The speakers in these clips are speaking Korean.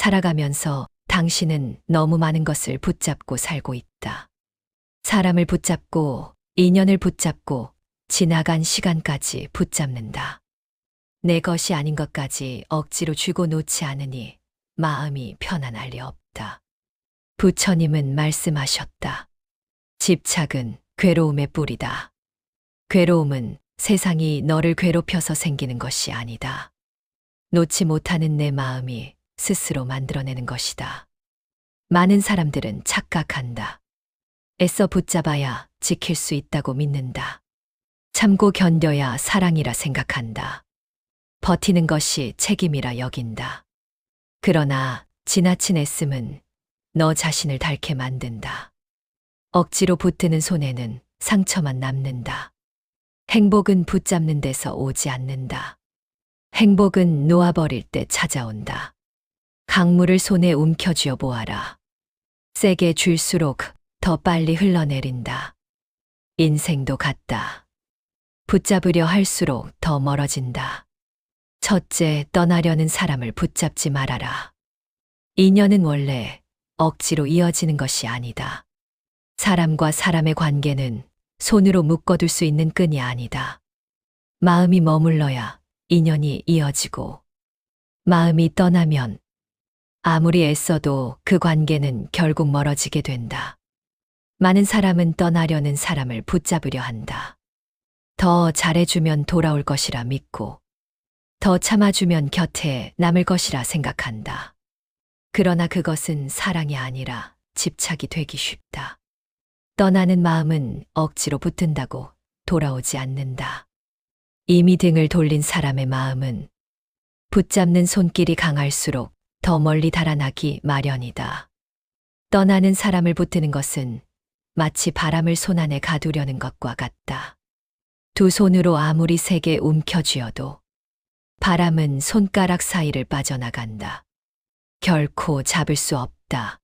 살아가면서 당신은 너무 많은 것을 붙잡고 살고 있다. 사람을 붙잡고, 인연을 붙잡고, 지나간 시간까지 붙잡는다. 내 것이 아닌 것까지 억지로 쥐고 놓지 않으니 마음이 편안할 리 없다. 부처님은 말씀하셨다. 집착은 괴로움의 뿌리다. 괴로움은 세상이 너를 괴롭혀서 생기는 것이 아니다. 놓지 못하는 내 마음이 스스로 만들어내는 것이다. 많은 사람들은 착각한다. 애써 붙잡아야 지킬 수 있다고 믿는다. 참고 견뎌야 사랑이라 생각한다. 버티는 것이 책임이라 여긴다. 그러나 지나친 애씀은 너 자신을 닳게 만든다. 억지로 붙드는 손에는 상처만 남는다. 행복은 붙잡는 데서 오지 않는다. 행복은 놓아버릴 때 찾아온다. 강물을 손에 움켜쥐어 보아라. 세게 쥘수록 더 빨리 흘러내린다. 인생도 같다. 붙잡으려 할수록 더 멀어진다. 첫째, 떠나려는 사람을 붙잡지 말아라. 인연은 원래 억지로 이어지는 것이 아니다. 사람과 사람의 관계는 손으로 묶어둘 수 있는 끈이 아니다. 마음이 머물러야 인연이 이어지고, 마음이 떠나면 아무리 애써도 그 관계는 결국 멀어지게 된다. 많은 사람은 떠나려는 사람을 붙잡으려 한다. 더 잘해주면 돌아올 것이라 믿고, 더 참아주면 곁에 남을 것이라 생각한다. 그러나 그것은 사랑이 아니라 집착이 되기 쉽다. 떠나는 마음은 억지로 붙든다고 돌아오지 않는다. 이미 등을 돌린 사람의 마음은 붙잡는 손길이 강할수록 더 멀리 달아나기 마련이다. 떠나는 사람을 붙드는 것은 마치 바람을 손안에 가두려는 것과 같다. 두 손으로 아무리 세게 움켜쥐어도 바람은 손가락 사이를 빠져나간다. 결코 잡을 수 없다.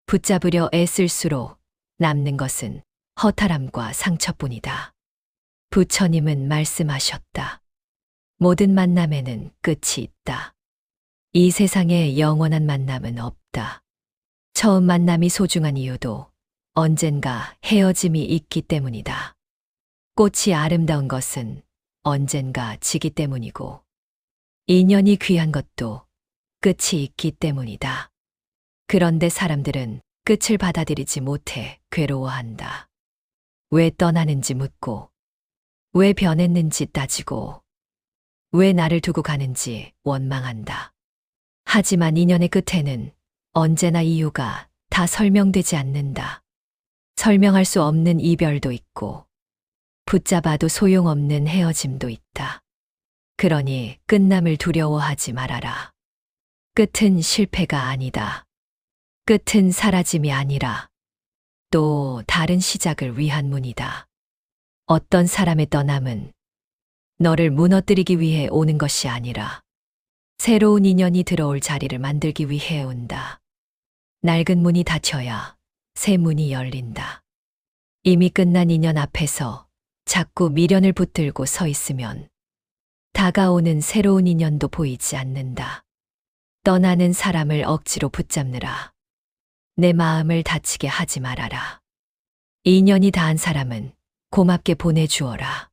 붙잡으려 애쓸수록 남는 것은 허탈함과 상처뿐이다. 부처님은 말씀하셨다. 모든 만남에는 끝이 있다. 이 세상에 영원한 만남은 없다. 처음 만남이 소중한 이유도 언젠가 헤어짐이 있기 때문이다. 꽃이 아름다운 것은 언젠가 지기 때문이고, 인연이 귀한 것도 끝이 있기 때문이다. 그런데 사람들은 끝을 받아들이지 못해 괴로워한다. 왜 떠나는지 묻고, 왜 변했는지 따지고, 왜 나를 두고 가는지 원망한다. 하지만 인연의 끝에는 언제나 이유가 다 설명되지 않는다. 설명할 수 없는 이별도 있고, 붙잡아도 소용없는 헤어짐도 있다. 그러니 끝남을 두려워하지 말아라. 끝은 실패가 아니다. 끝은 사라짐이 아니라 또 다른 시작을 위한 문이다. 어떤 사람의 떠남은 너를 무너뜨리기 위해 오는 것이 아니라 새로운 인연이 들어올 자리를 만들기 위해 온다. 낡은 문이 닫혀야 새 문이 열린다. 이미 끝난 인연 앞에서 자꾸 미련을 붙들고 서 있으면 다가오는 새로운 인연도 보이지 않는다. 떠나는 사람을 억지로 붙잡느라 내 마음을 다치게 하지 말아라. 인연이 닿은 사람은 고맙게 보내주어라.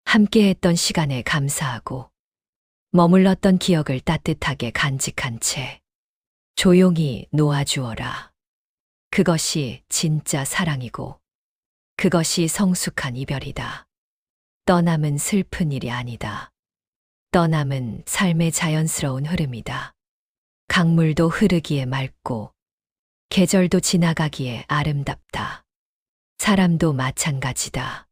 함께했던 시간에 감사하고 머물렀던 기억을 따뜻하게 간직한 채 조용히 놓아주어라. 그것이 진짜 사랑이고 그것이 성숙한 이별이다. 떠남은 슬픈 일이 아니다. 떠남은 삶의 자연스러운 흐름이다. 강물도 흐르기에 맑고 계절도 지나가기에 아름답다. 사람도 마찬가지다.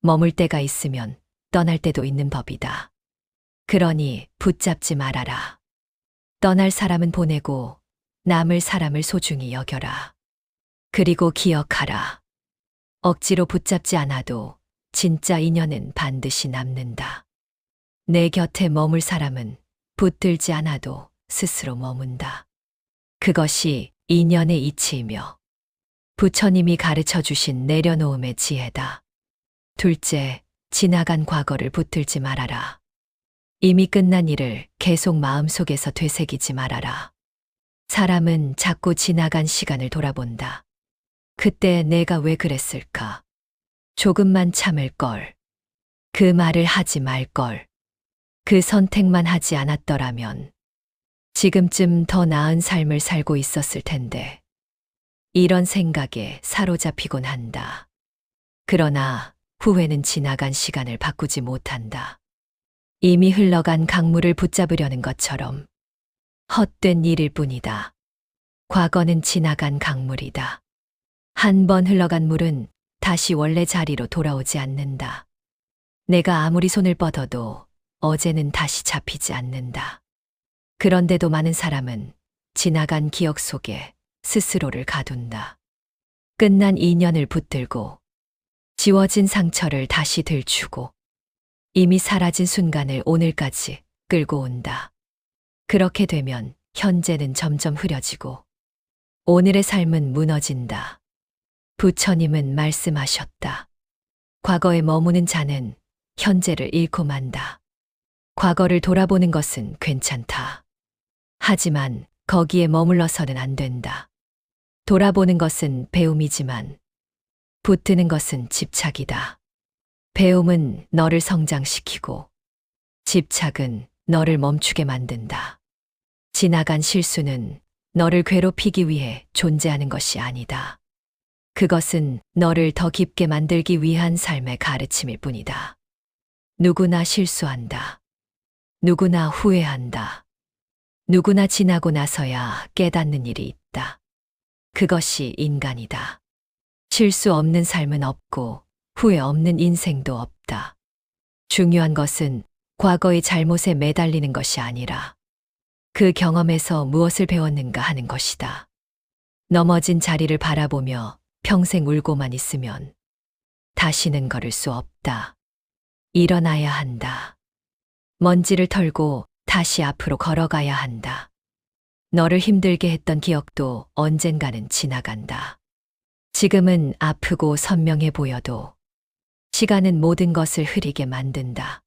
머물 때가 있으면 떠날 때도 있는 법이다. 그러니 붙잡지 말아라. 떠날 사람은 보내고 남을 사람을 소중히 여겨라. 그리고 기억하라. 억지로 붙잡지 않아도 진짜 인연은 반드시 남는다. 내 곁에 머물 사람은 붙들지 않아도 스스로 머문다. 그것이 인연의 이치이며 부처님이 가르쳐 주신 내려놓음의 지혜다. 둘째, 지나간 과거를 붙들지 말아라. 이미 끝난 일을 계속 마음속에서 되새기지 말아라. 사람은 자꾸 지나간 시간을 돌아본다. 그때 내가 왜 그랬을까? 조금만 참을 걸. 그 말을 하지 말 걸. 그 선택만 하지 않았더라면 지금쯤 더 나은 삶을 살고 있었을 텐데. 이런 생각에 사로잡히곤 한다. 그러나 후회는 지나간 시간을 바꾸지 못한다. 이미 흘러간 강물을 붙잡으려는 것처럼 헛된 일일 뿐이다. 과거는 지나간 강물이다. 한 번 흘러간 물은 다시 원래 자리로 돌아오지 않는다. 내가 아무리 손을 뻗어도 어제는 다시 잡히지 않는다. 그런데도 많은 사람은 지나간 기억 속에 스스로를 가둔다. 끝난 인연을 붙들고 지워진 상처를 다시 들추고 이미 사라진 순간을 오늘까지 끌고 온다. 그렇게 되면 현재는 점점 흐려지고 오늘의 삶은 무너진다. 부처님은 말씀하셨다. 과거에 머무는 자는 현재를 잃고 만다. 과거를 돌아보는 것은 괜찮다. 하지만 거기에 머물러서는 안 된다. 돌아보는 것은 배움이지만 붙드는 것은 집착이다. 배움은 너를 성장시키고 집착은 너를 멈추게 만든다. 지나간 실수는 너를 괴롭히기 위해 존재하는 것이 아니다. 그것은 너를 더 깊게 만들기 위한 삶의 가르침일 뿐이다. 누구나 실수한다. 누구나 후회한다. 누구나 지나고 나서야 깨닫는 일이 있다. 그것이 인간이다. 실수 없는 삶은 없고 후회 없는 인생도 없다. 중요한 것은 과거의 잘못에 매달리는 것이 아니라 그 경험에서 무엇을 배웠는가 하는 것이다. 넘어진 자리를 바라보며 평생 울고만 있으면 다시는 걸을 수 없다. 일어나야 한다. 먼지를 털고 다시 앞으로 걸어가야 한다. 너를 힘들게 했던 기억도 언젠가는 지나간다. 지금은 아프고 선명해 보여도 시간은 모든 것을 흐리게 만든다.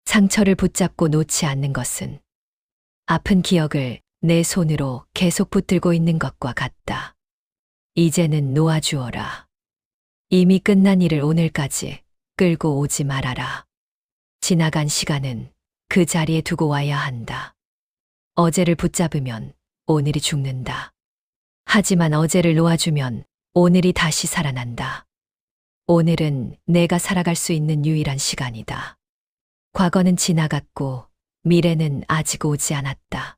상처를 붙잡고 놓지 않는 것은 아픈 기억을 내 손으로 계속 붙들고 있는 것과 같다. 이제는 놓아주어라. 이미 끝난 일을 오늘까지 끌고 오지 말아라. 지나간 시간은 그 자리에 두고 와야 한다. 어제를 붙잡으면 오늘이 죽는다. 하지만 어제를 놓아주면 오늘이 다시 살아난다. 오늘은 내가 살아갈 수 있는 유일한 시간이다. 과거는 지나갔고 미래는 아직 오지 않았다.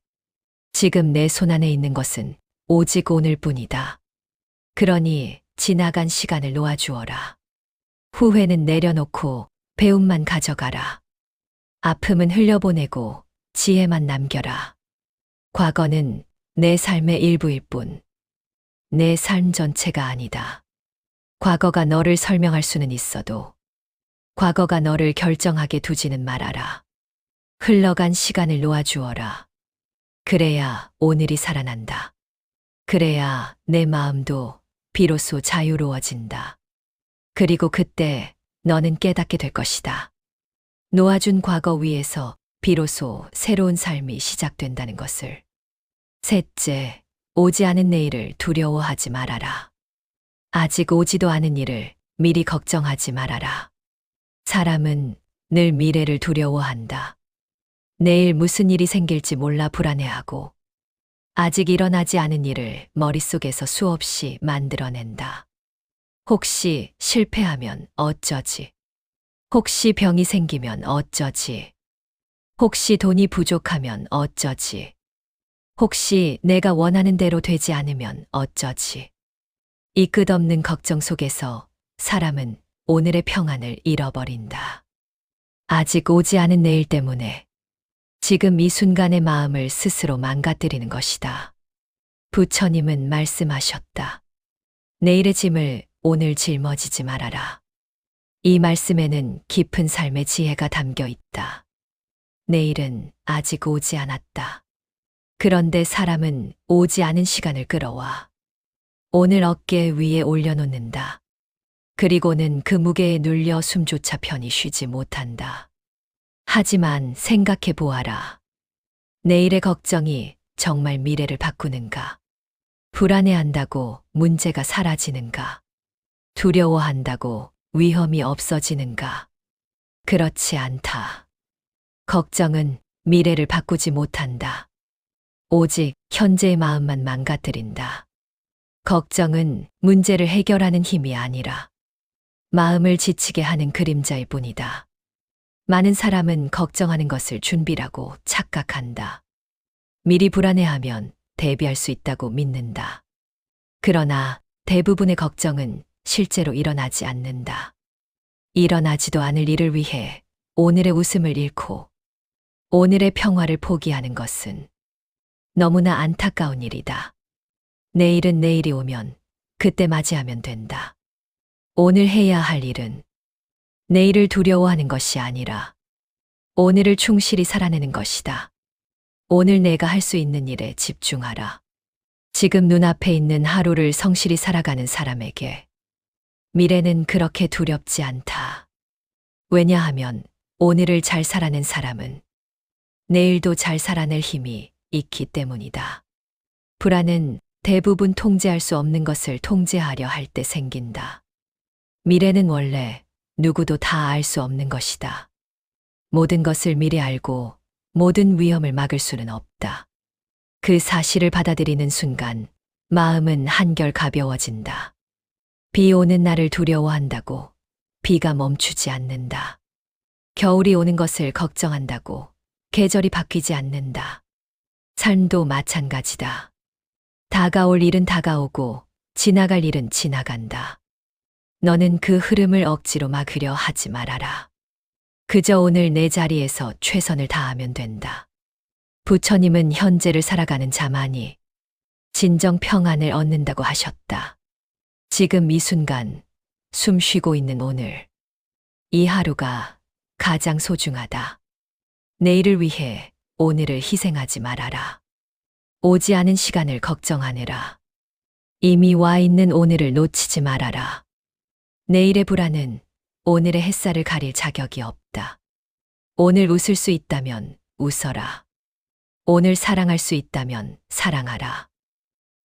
지금 내 손안에 있는 것은 오직 오늘뿐이다. 그러니 지나간 시간을 놓아주어라. 후회는 내려놓고 배움만 가져가라. 아픔은 흘려보내고 지혜만 남겨라. 과거는 내 삶의 일부일 뿐, 내 삶 전체가 아니다. 과거가 너를 설명할 수는 있어도 과거가 너를 결정하게 두지는 말아라. 흘러간 시간을 놓아주어라. 그래야 오늘이 살아난다. 그래야 내 마음도 비로소 자유로워진다. 그리고 그때 너는 깨닫게 될 것이다. 놓아준 과거 위에서 비로소 새로운 삶이 시작된다는 것을. 셋째, 오지 않은 내일을 두려워하지 말아라. 아직 오지도 않은 일을 미리 걱정하지 말아라. 사람은 늘 미래를 두려워한다. 내일 무슨 일이 생길지 몰라 불안해하고 아직 일어나지 않은 일을 머릿속에서 수없이 만들어낸다. 혹시 실패하면 어쩌지? 혹시 병이 생기면 어쩌지? 혹시 돈이 부족하면 어쩌지? 혹시 내가 원하는 대로 되지 않으면 어쩌지? 이 끝없는 걱정 속에서 사람은 오늘의 평안을 잃어버린다. 아직 오지 않은 내일 때문에 지금 이 순간의 마음을 스스로 망가뜨리는 것이다. 부처님은 말씀하셨다. 내일의 짐을 오늘 짊어지지 말아라. 이 말씀에는 깊은 삶의 지혜가 담겨 있다. 내일은 아직 오지 않았다. 그런데 사람은 오지 않은 시간을 끌어와 오늘 어깨 위에 올려놓는다. 그리고는 그 무게에 눌려 숨조차 편히 쉬지 못한다. 하지만 생각해 보아라. 내일의 걱정이 정말 미래를 바꾸는가? 불안해한다고 문제가 사라지는가? 두려워한다고 위험이 없어지는가? 그렇지 않다. 걱정은 미래를 바꾸지 못한다. 오직 현재의 마음만 망가뜨린다. 걱정은 문제를 해결하는 힘이 아니라 마음을 지치게 하는 그림자일 뿐이다. 많은 사람은 걱정하는 것을 준비라고 착각한다. 미리 불안해하면 대비할 수 있다고 믿는다. 그러나 대부분의 걱정은 실제로 일어나지 않는다. 일어나지도 않을 일을 위해 오늘의 웃음을 잃고 오늘의 평화를 포기하는 것은 너무나 안타까운 일이다. 내일은 내일이 오면 그때 맞이하면 된다. 오늘 해야 할 일은 내일을 두려워하는 것이 아니라 오늘을 충실히 살아내는 것이다. 오늘 내가 할 수 있는 일에 집중하라. 지금 눈앞에 있는 하루를 성실히 살아가는 사람에게 미래는 그렇게 두렵지 않다. 왜냐하면 오늘을 잘 살아낸 사람은 내일도 잘 살아낼 힘이 있기 때문이다. 불안은 대부분 통제할 수 없는 것을 통제하려 할 때 생긴다. 미래는 원래 누구도 다 알 수 없는 것이다. 모든 것을 미리 알고 모든 위험을 막을 수는 없다. 그 사실을 받아들이는 순간 마음은 한결 가벼워진다. 비 오는 날을 두려워한다고 비가 멈추지 않는다. 겨울이 오는 것을 걱정한다고 계절이 바뀌지 않는다. 삶도 마찬가지다. 다가올 일은 다가오고 지나갈 일은 지나간다. 너는 그 흐름을 억지로 막으려 하지 말아라. 그저 오늘 내 자리에서 최선을 다하면 된다. 부처님은 현재를 살아가는 자만이 진정 평안을 얻는다고 하셨다. 지금 이 순간 숨 쉬고 있는 오늘, 이 하루가 가장 소중하다. 내일을 위해 오늘을 희생하지 말아라. 오지 않은 시간을 걱정하느라. 이미 와 있는 오늘을 놓치지 말아라. 내일의 불안은 오늘의 햇살을 가릴 자격이 없다. 오늘 웃을 수 있다면 웃어라. 오늘 사랑할 수 있다면 사랑하라.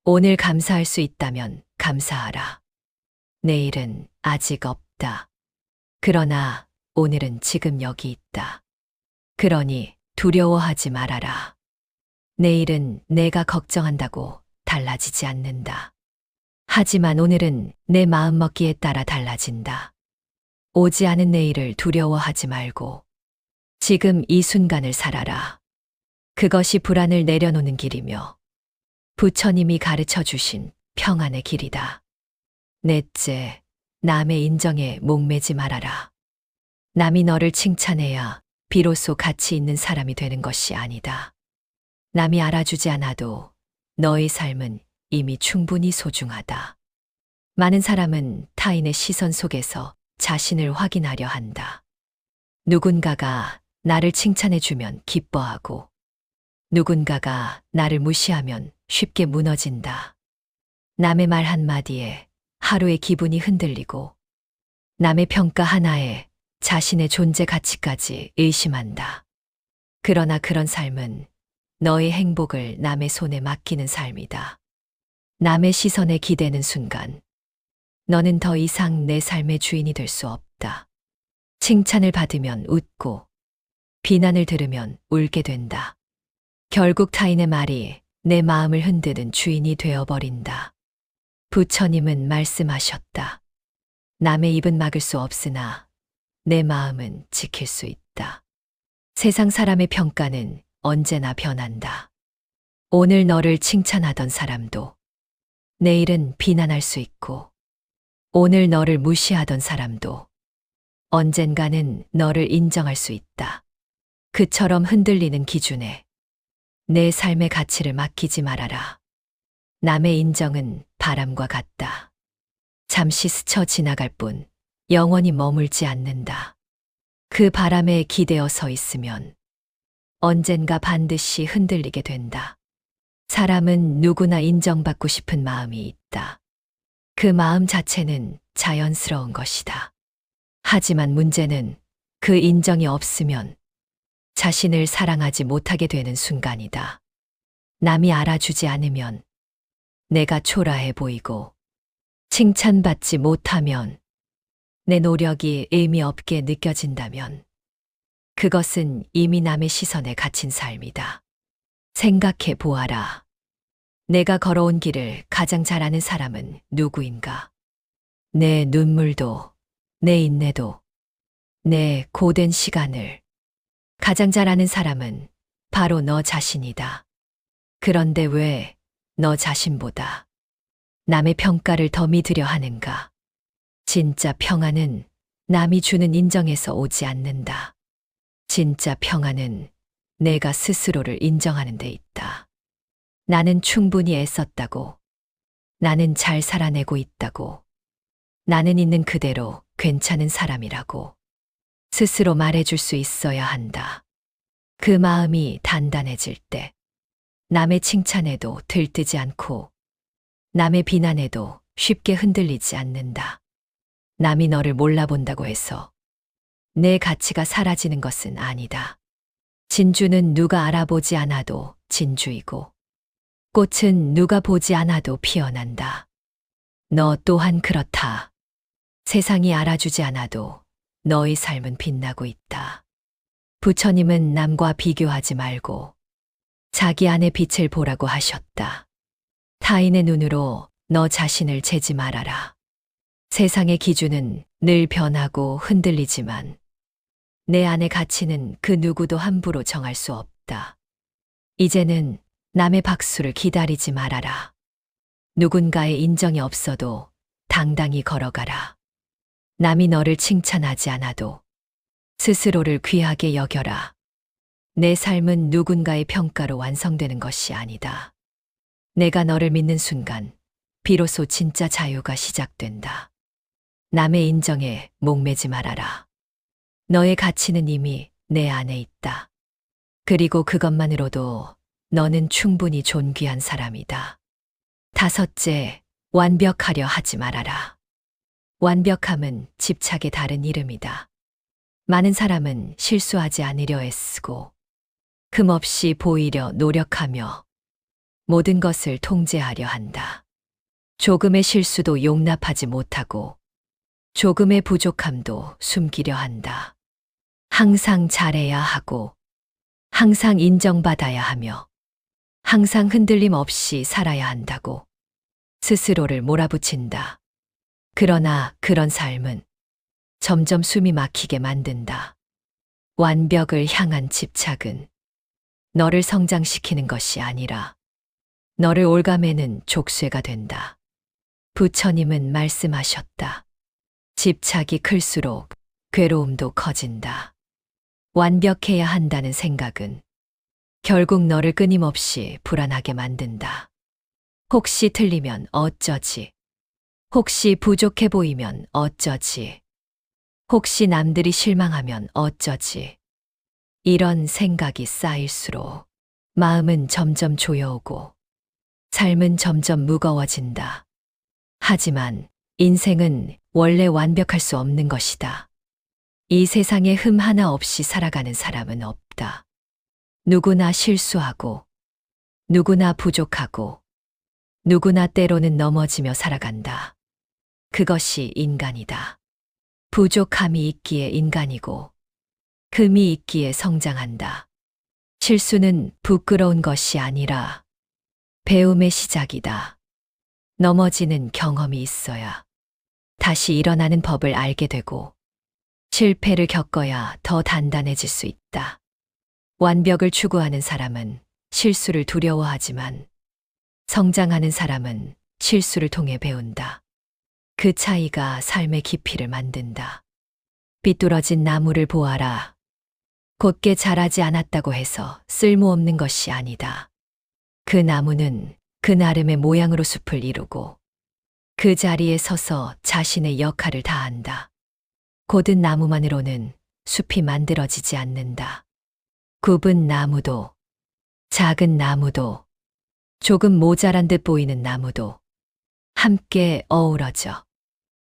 오늘 감사할 수 있다면 감사하라. 내일은 아직 없다. 그러나 오늘은 지금 여기 있다. 그러니 두려워하지 말아라. 내일은 내가 걱정한다고 달라지지 않는다. 하지만 오늘은 내 마음먹기에 따라 달라진다. 오지 않은 내일을 두려워하지 말고 지금 이 순간을 살아라. 그것이 불안을 내려놓는 길이며 부처님이 가르쳐 주신 평안의 길이다. 넷째, 남의 인정에 목매지 말아라. 남이 너를 칭찬해야 비로소 가치 있는 사람이 되는 것이 아니다. 남이 알아주지 않아도 너의 삶은 이미 충분히 소중하다. 많은 사람은 타인의 시선 속에서 자신을 확인하려 한다. 누군가가 나를 칭찬해주면 기뻐하고 누군가가 나를 무시하면 쉽게 무너진다. 남의 말 한마디에 하루의 기분이 흔들리고 남의 평가 하나에 자신의 존재 가치까지 의심한다. 그러나 그런 삶은 너의 행복을 남의 손에 맡기는 삶이다. 남의 시선에 기대는 순간 너는 더 이상 내 삶의 주인이 될 수 없다. 칭찬을 받으면 웃고 비난을 들으면 울게 된다. 결국 타인의 말이 내 마음을 흔드는 주인이 되어버린다. 부처님은 말씀하셨다. 남의 입은 막을 수 없으나 내 마음은 지킬 수 있다. 세상 사람의 평가는 언제나 변한다. 오늘 너를 칭찬하던 사람도 내일은 비난할 수 있고 오늘 너를 무시하던 사람도 언젠가는 너를 인정할 수 있다. 그처럼 흔들리는 기준에 내 삶의 가치를 맡기지 말아라. 남의 인정은 바람과 같다. 잠시 스쳐 지나갈 뿐 영원히 머물지 않는다. 그 바람에 기대어 서 있으면 언젠가 반드시 흔들리게 된다. 사람은 누구나 인정받고 싶은 마음이 있다. 그 마음 자체는 자연스러운 것이다. 하지만 문제는 그 인정이 없으면 자신을 사랑하지 못하게 되는 순간이다. 남이 알아주지 않으면 내가 초라해 보이고 칭찬받지 못하면 내 노력이 의미 없게 느껴진다면 그것은 이미 남의 시선에 갇힌 삶이다. 생각해 보아라. 내가 걸어온 길을 가장 잘 아는 사람은 누구인가? 내 눈물도, 내 인내도, 내 고된 시간을 가장 잘 아는 사람은 바로 너 자신이다. 그런데 왜 너 자신보다 남의 평가를 더 믿으려 하는가? 진짜 평안은 남이 주는 인정에서 오지 않는다. 진짜 평안은 내가 스스로를 인정하는 데 있다. 나는 충분히 애썼다고. 나는 잘 살아내고 있다고. 나는 있는 그대로 괜찮은 사람이라고. 스스로 말해줄 수 있어야 한다. 그 마음이 단단해질 때 남의 칭찬에도 들뜨지 않고 남의 비난에도 쉽게 흔들리지 않는다. 남이 너를 몰라본다고 해서 내 가치가 사라지는 것은 아니다. 진주는 누가 알아보지 않아도 진주이고 꽃은 누가 보지 않아도 피어난다. 너 또한 그렇다. 세상이 알아주지 않아도 너의 삶은 빛나고 있다. 부처님은 남과 비교하지 말고 자기 안의 빛을 보라고 하셨다. 타인의 눈으로 너 자신을 재지 말아라. 세상의 기준은 늘 변하고 흔들리지만 내 안의 가치는 그 누구도 함부로 정할 수 없다. 이제는 남의 박수를 기다리지 말아라. 누군가의 인정이 없어도 당당히 걸어가라. 남이 너를 칭찬하지 않아도 스스로를 귀하게 여겨라. 내 삶은 누군가의 평가로 완성되는 것이 아니다. 내가 너를 믿는 순간 비로소 진짜 자유가 시작된다. 남의 인정에 목매지 말아라. 너의 가치는 이미 내 안에 있다. 그리고 그것만으로도 너는 충분히 존귀한 사람이다. 다섯째, 완벽하려 하지 말아라. 완벽함은 집착의 다른 이름이다. 많은 사람은 실수하지 않으려 애쓰고 금없이 보이려 노력하며 모든 것을 통제하려 한다. 조금의 실수도 용납하지 못하고 조금의 부족함도 숨기려 한다. 항상 잘해야 하고 항상 인정받아야 하며 항상 흔들림 없이 살아야 한다고 스스로를 몰아붙인다. 그러나 그런 삶은 점점 숨이 막히게 만든다. 완벽을 향한 집착은 너를 성장시키는 것이 아니라 너를 올가매는 족쇄가 된다. 부처님은 말씀하셨다. 집착이 클수록 괴로움도 커진다. 완벽해야 한다는 생각은 결국 너를 끊임없이 불안하게 만든다. 혹시 틀리면 어쩌지? 혹시 부족해 보이면 어쩌지? 혹시 남들이 실망하면 어쩌지? 이런 생각이 쌓일수록 마음은 점점 조여오고 삶은 점점 무거워진다. 하지만 인생은 원래 완벽할 수 없는 것이다. 이 세상에 흠 하나 없이 살아가는 사람은 없다. 누구나 실수하고, 누구나 부족하고, 누구나 때로는 넘어지며 살아간다. 그것이 인간이다. 부족함이 있기에 인간이고, 흠이 있기에 성장한다. 실수는 부끄러운 것이 아니라 배움의 시작이다. 넘어지는 경험이 있어야 다시 일어나는 법을 알게 되고, 실패를 겪어야 더 단단해질 수 있다. 완벽을 추구하는 사람은 실수를 두려워하지만 성장하는 사람은 실수를 통해 배운다. 그 차이가 삶의 깊이를 만든다. 삐뚤어진 나무를 보아라. 곧게 자라지 않았다고 해서 쓸모없는 것이 아니다. 그 나무는 그 나름의 모양으로 숲을 이루고 그 자리에 서서 자신의 역할을 다한다. 곧은 나무만으로는 숲이 만들어지지 않는다. 굽은 나무도, 작은 나무도, 조금 모자란 듯 보이는 나무도 함께 어우러져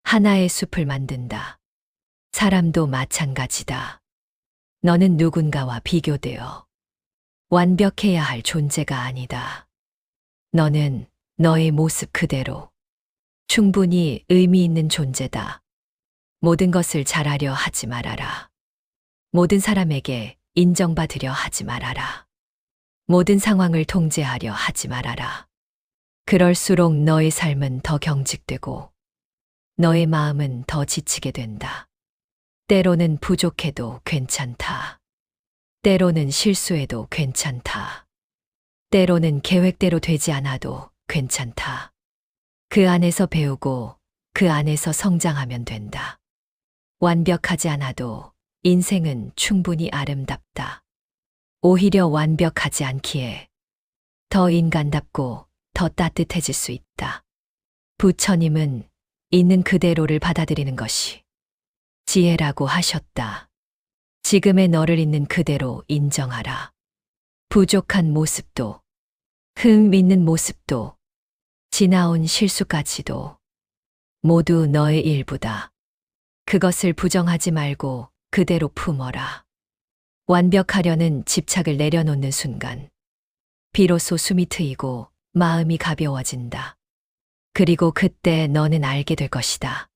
하나의 숲을 만든다. 사람도 마찬가지다. 너는 누군가와 비교되어 완벽해야 할 존재가 아니다. 너는 너의 모습 그대로 충분히 의미 있는 존재다. 모든 것을 잘하려 하지 말아라. 모든 사람에게 인정받으려 하지 말아라. 모든 상황을 통제하려 하지 말아라. 그럴수록 너의 삶은 더 경직되고 너의 마음은 더 지치게 된다. 때로는 부족해도 괜찮다. 때로는 실수해도 괜찮다. 때로는 계획대로 되지 않아도 괜찮다. 그 안에서 배우고 그 안에서 성장하면 된다. 완벽하지 않아도 인생은 충분히 아름답다. 오히려 완벽하지 않기에 더 인간답고 더 따뜻해질 수 있다. 부처님은 있는 그대로를 받아들이는 것이 지혜라고 하셨다. 지금의 너를 있는 그대로 인정하라. 부족한 모습도, 흠 있는 모습도, 지나온 실수까지도 모두 너의 일부다. 그것을 부정하지 말고 그대로 품어라. 완벽하려는 집착을 내려놓는 순간, 비로소 숨이 트이고 마음이 가벼워진다. 그리고 그때 너는 알게 될 것이다.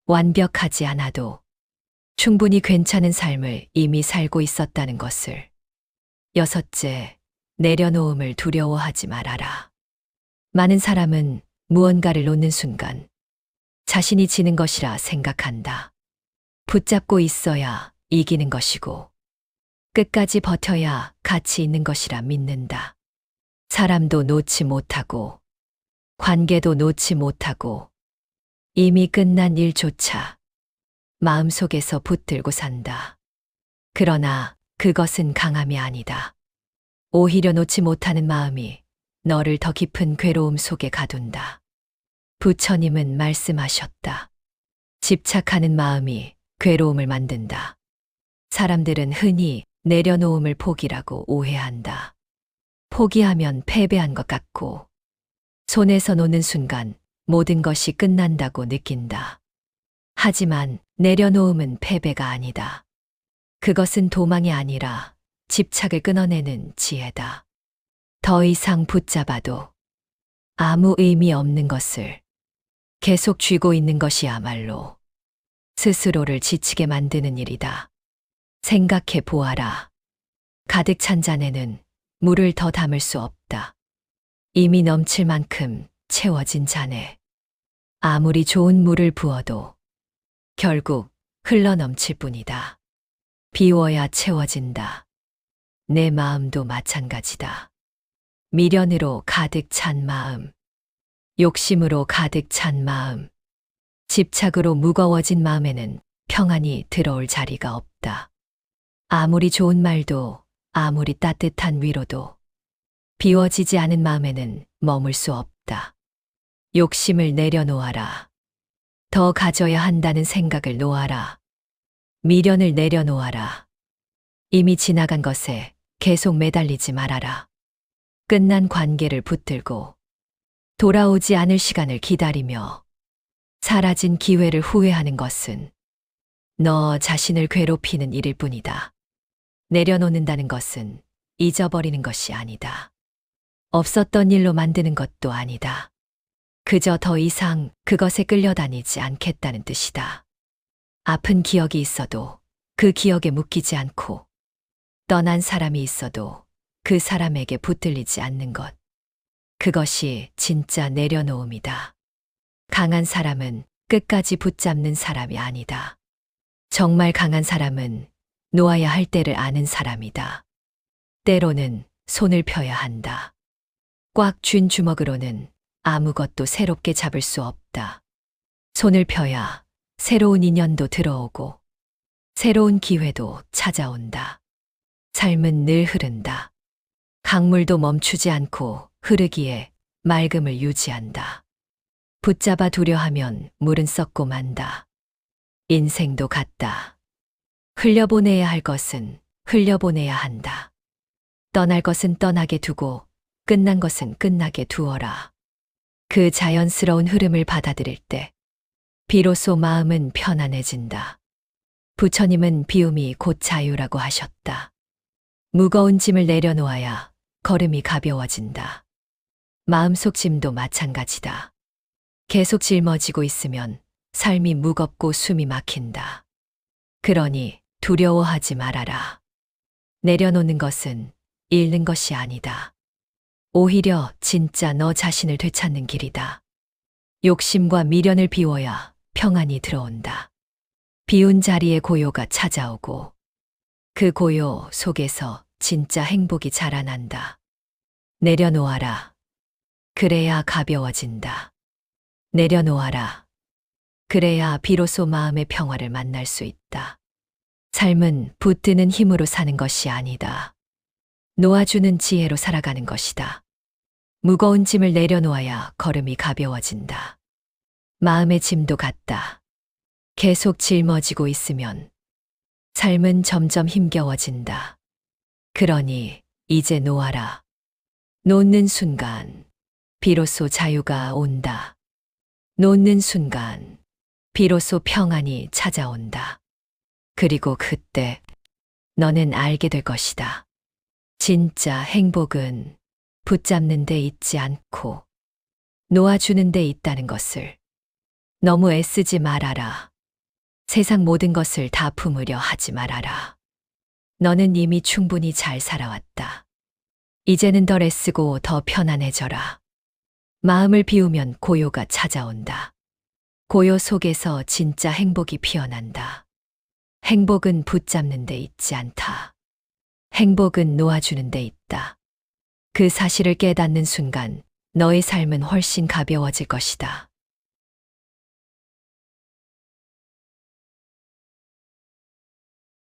완벽하지 않아도 충분히 괜찮은 삶을 이미 살고 있었다는 것을. 여섯째, 내려놓음을 두려워하지 말아라. 많은 사람은 무언가를 놓는 순간 자신이 지는 것이라 생각한다. 붙잡고 있어야 이기는 것이고 끝까지 버텨야 가치 있는 것이라 믿는다. 사람도 놓지 못하고 관계도 놓지 못하고 이미 끝난 일조차 마음속에서 붙들고 산다. 그러나 그것은 강함이 아니다. 오히려 놓지 못하는 마음이 너를 더 깊은 괴로움 속에 가둔다. 부처님은 말씀하셨다. 집착하는 마음이 괴로움을 만든다. 사람들은 흔히 내려놓음을 포기라고 오해한다. 포기하면 패배한 것 같고 손에서 놓는 순간 모든 것이 끝난다고 느낀다. 하지만 내려놓음은 패배가 아니다. 그것은 도망이 아니라 집착을 끊어내는 지혜다. 더 이상 붙잡아도 아무 의미 없는 것을 계속 쥐고 있는 것이야말로 스스로를 지치게 만드는 일이다. 생각해 보아라. 가득 찬 잔에는 물을 더 담을 수 없다. 이미 넘칠 만큼 채워진 잔에 아무리 좋은 물을 부어도 결국 흘러 넘칠 뿐이다. 비워야 채워진다. 내 마음도 마찬가지다. 미련으로 가득 찬 마음, 욕심으로 가득 찬 마음, 집착으로 무거워진 마음에는 평안이 들어올 자리가 없다. 아무리 좋은 말도, 아무리 따뜻한 위로도 비워지지 않은 마음에는 머물 수 없다. 욕심을 내려놓아라. 더 가져야 한다는 생각을 놓아라. 미련을 내려놓아라. 이미 지나간 것에 계속 매달리지 말아라. 끝난 관계를 붙들고 돌아오지 않을 시간을 기다리며 사라진 기회를 후회하는 것은 너 자신을 괴롭히는 일일 뿐이다. 내려놓는다는 것은 잊어버리는 것이 아니다. 없었던 일로 만드는 것도 아니다. 그저 더 이상 그것에 끌려다니지 않겠다는 뜻이다. 아픈 기억이 있어도 그 기억에 묶이지 않고 떠난 사람이 있어도 그 사람에게 붙들리지 않는 것. 그것이 진짜 내려놓음이다. 강한 사람은 끝까지 붙잡는 사람이 아니다. 정말 강한 사람은 놓아야 할 때를 아는 사람이다. 때로는 손을 펴야 한다. 꽉 쥔 주먹으로는 아무것도 새롭게 잡을 수 없다. 손을 펴야 새로운 인연도 들어오고 새로운 기회도 찾아온다. 삶은 늘 흐른다. 강물도 멈추지 않고 흐르기에 맑음을 유지한다. 붙잡아 두려 하면 물은 썩고 만다. 인생도 같다. 흘려보내야 할 것은 흘려보내야 한다. 떠날 것은 떠나게 두고 끝난 것은 끝나게 두어라. 그 자연스러운 흐름을 받아들일 때 비로소 마음은 편안해진다. 부처님은 비움이 곧 자유라고 하셨다. 무거운 짐을 내려놓아야 걸음이 가벼워진다. 마음속 짐도 마찬가지다. 계속 짊어지고 있으면 삶이 무겁고 숨이 막힌다. 그러니 두려워하지 말아라. 내려놓는 것은 잃는 것이 아니다. 오히려 진짜 너 자신을 되찾는 길이다. 욕심과 미련을 비워야 평안이 들어온다. 비운 자리에 고요가 찾아오고 그 고요 속에서 진짜 행복이 자라난다. 내려놓아라. 그래야 가벼워진다. 내려놓아라. 그래야 비로소 마음의 평화를 만날 수 있다. 삶은 붙드는 힘으로 사는 것이 아니다. 놓아주는 지혜로 살아가는 것이다. 무거운 짐을 내려놓아야 걸음이 가벼워진다. 마음의 짐도 같다. 계속 짊어지고 있으면 삶은 점점 힘겨워진다. 그러니 이제 놓아라. 놓는 순간 비로소 자유가 온다. 놓는 순간 비로소 평안이 찾아온다. 그리고 그때 너는 알게 될 것이다. 진짜 행복은 붙잡는 데 있지 않고 놓아주는 데 있다는 것을. 너무 애쓰지 말아라. 세상 모든 것을 다 품으려 하지 말아라. 너는 이미 충분히 잘 살아왔다. 이제는 덜 애쓰고 더 편안해져라. 마음을 비우면 고요가 찾아온다. 고요 속에서 진짜 행복이 피어난다. 행복은 붙잡는 데 있지 않다. 행복은 놓아주는 데 있다. 그 사실을 깨닫는 순간 너의 삶은 훨씬 가벼워질 것이다.